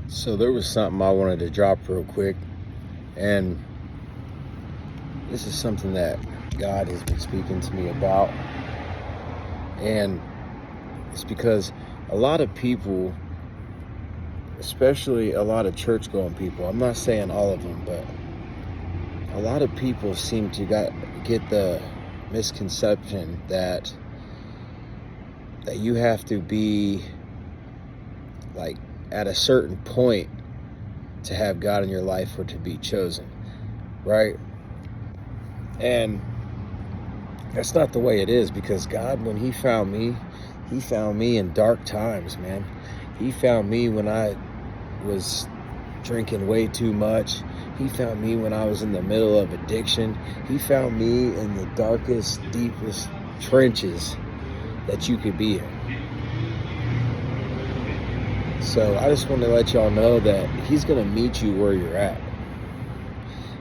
So there was something I wanted to drop real quick, and this is something that God has been speaking to me about, and it's because a lot of people, especially a lot of church-going people, I'm not saying all of them, but a lot of people seem to get the misconception that you have to be like at a certain point to have God in your life or to be chosen, right? And that's not the way it is, because God, when he found me in dark times, man. He found me when I was drinking way too much. He found me when I was in the middle of addiction. He found me in the darkest, deepest trenches that you could be in. So I just want to let y'all know that he's going to meet you where you're at.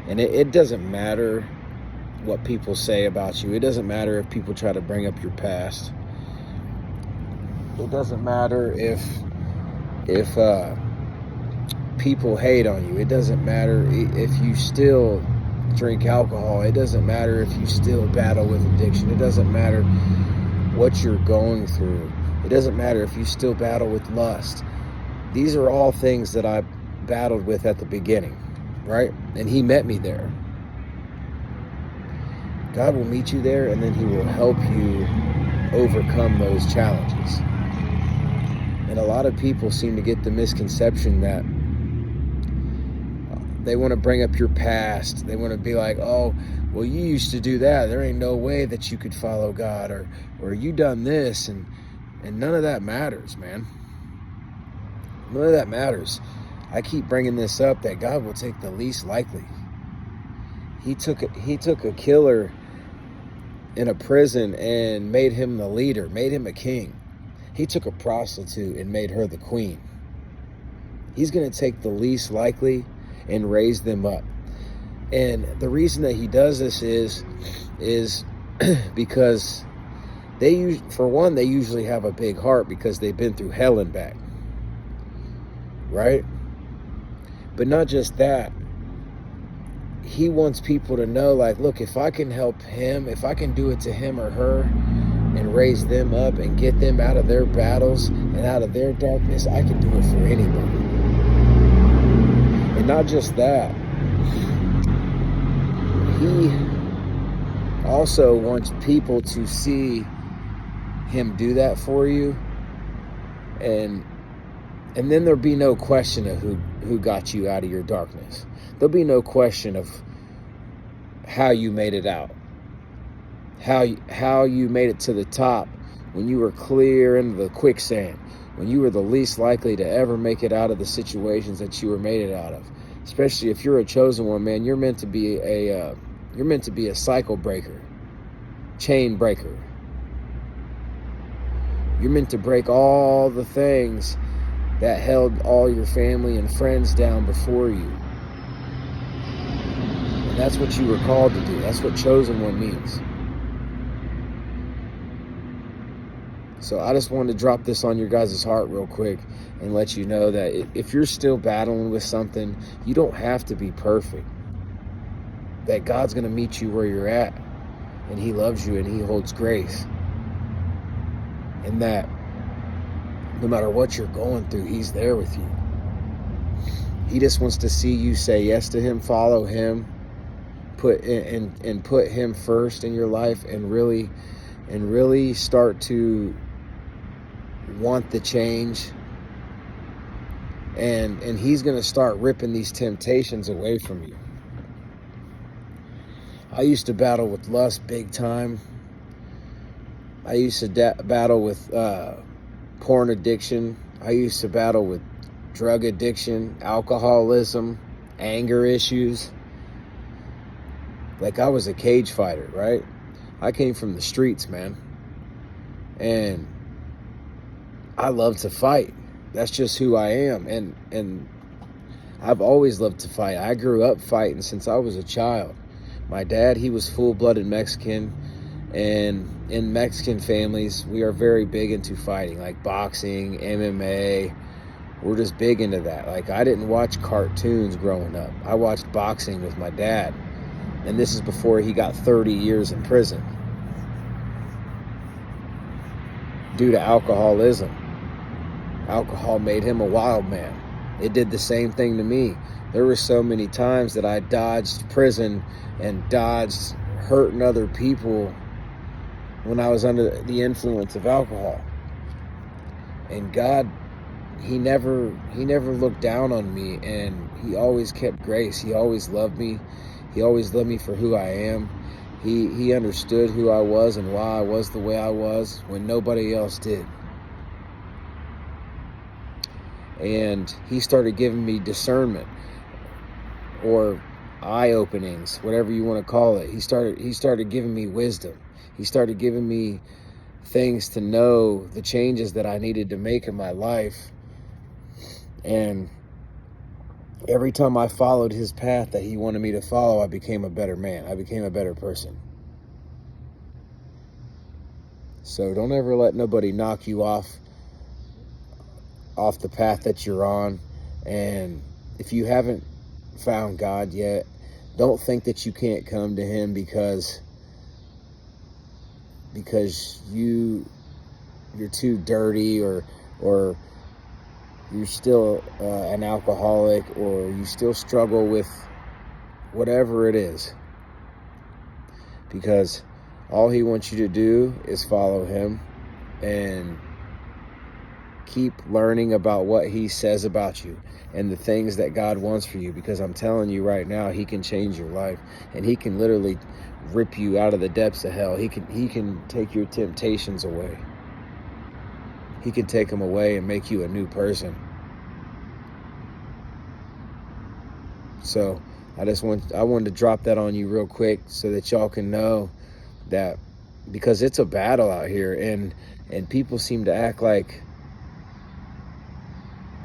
And it doesn't matter what people say about you. It doesn't matter if people try to bring up your past. It doesn't matter if people hate on you. It doesn't matter if you still drink alcohol. It doesn't matter if you still battle with addiction. It doesn't matter what you're going through. It doesn't matter if you still battle with lust. These are all things that I battled with at the beginning, right? And he met me there. God will meet you there, and then he will help you overcome those challenges. And a lot of people seem to get the misconception that they want to bring up your past. They want to be like, oh, well, you used to do that. There ain't no way that you could follow God, or you done this, and none of that matters, man. None of that matters. I keep bringing this up, that God will take the least likely. He took a killer in a prison and made him the leader, made him a king. He took a prostitute and made her the queen. He's going to take the least likely and raise them up. And the reason that he does this is because they usually have a big heart, because they've been through hell and back. Right? But not just that. He wants people to know, like, look, if I can help him, if I can do it to him or her and raise them up and get them out of their battles and out of their darkness, I can do it for anybody. And not just that. He also wants people to see him do that for you, and then there'll be no question of who got you out of your darkness. There'll be no question of how you made it out, how you made it to the top when you were clear into the quicksand, when you were the least likely to ever make it out of the situations that you were made it out of. Especially if you're a chosen one, man, you're meant to be a cycle breaker, chain breaker. You're meant to break all the things that held all your family and friends down before you. And that's what you were called to do. That's what chosen one means. So I just wanted to drop this on your guys' heart real quick and let you know that if you're still battling with something, you don't have to be perfect. That God's going to meet you where you're at, and he loves you, and he holds grace. And that no matter what you're going through, he's there with you. He just wants to see you say yes to him, follow him, put him first in your life, and really start to want the change. And he's going to start ripping these temptations away from you. I used to battle with lust big time. I used to battle with porn addiction. I used to battle with drug addiction, alcoholism, anger issues. Like, I was a cage fighter, right? I came from the streets, man. And I love to fight. That's just who I am. And I've always loved to fight. I grew up fighting since I was a child. My dad, he was full-blooded Mexican. And in Mexican families, we are very big into fighting, like boxing, MMA, we're just big into that. Like, I didn't watch cartoons growing up. I watched boxing with my dad. And this is before he got 30 years in prison due to alcoholism. Alcohol made him a wild man. It did the same thing to me. There were so many times that I dodged prison and dodged hurting other people when I was under the influence of alcohol. And God, he never looked down on me, and he always kept grace. He always loved me. He always loved me for who I am. He understood who I was and why I was the way I was when nobody else did. And he started giving me discernment, or eye openings, whatever you want to call it. He started giving me wisdom. He started giving me things to know the changes that I needed to make in my life. And every time I followed his path that he wanted me to follow, I became a better man. I became a better person. So don't ever let nobody knock you off the path that you're on. And if you haven't found God yet, don't think that you can't come to him because you're too dirty, or you're still an alcoholic, or you still struggle with whatever it is. Because all he wants you to do is follow him and keep learning about what he says about you and the things that God wants for you. Because I'm telling you right now, he can change your life, and he can literally rip you out of the depths of hell. He can take your temptations away. He can take them away and make you a new person. So I wanted to drop that on you real quick so that y'all can know that, because it's a battle out here, and people seem to act like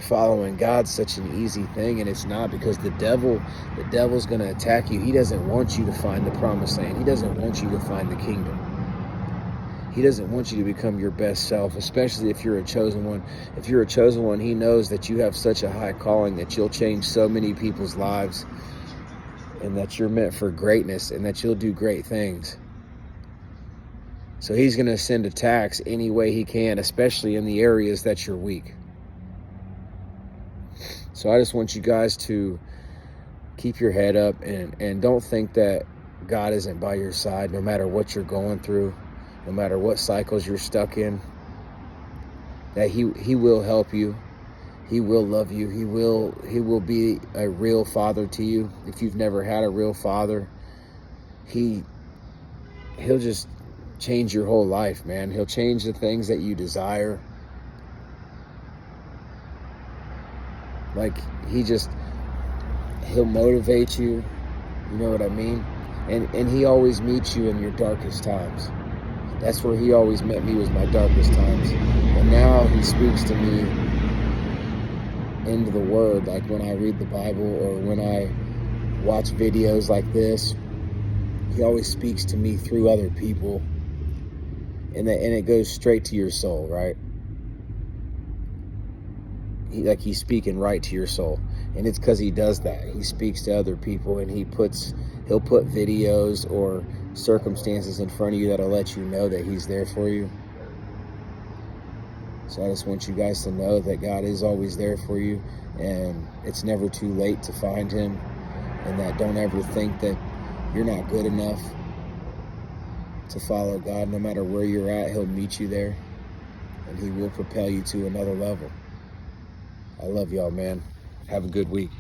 following God's such an easy thing, and it's not. Because the devil's going to attack you. He doesn't want you to find the promised land. He doesn't want you to find the kingdom. He doesn't want you to become your best self, especially if you're a chosen one. If you're a chosen one, he knows that you have such a high calling that you'll change so many people's lives, and that you're meant for greatness, and that you'll do great things. So he's going to send attacks any way he can, especially in the areas that you're weak. So I just want you guys to keep your head up, and don't think that God isn't by your side no matter what you're going through, no matter what cycles you're stuck in. That he will help you. He will love you. He will be a real father to you. If you've never had a real father, he'll just change your whole life, man. He'll change the things that you desire. Like, he'll motivate you. You know what I mean? And he always meets you in your darkest times. That's where he always met me, was my darkest times. And now he speaks to me into the word, like when I read the Bible or when I watch videos like this. He always speaks to me through other people. And it goes straight to your soul, right? He's speaking right to your soul. And it's because he does that. He speaks to other people, and he'll put videos or circumstances in front of you that'll let you know that he's there for you. So I just want you guys to know that God is always there for you, and it's never too late to find him, and that don't ever think that you're not good enough to follow God. No matter where you're at, he'll meet you there, and he will propel you to another level. I love y'all, man. Have a good week.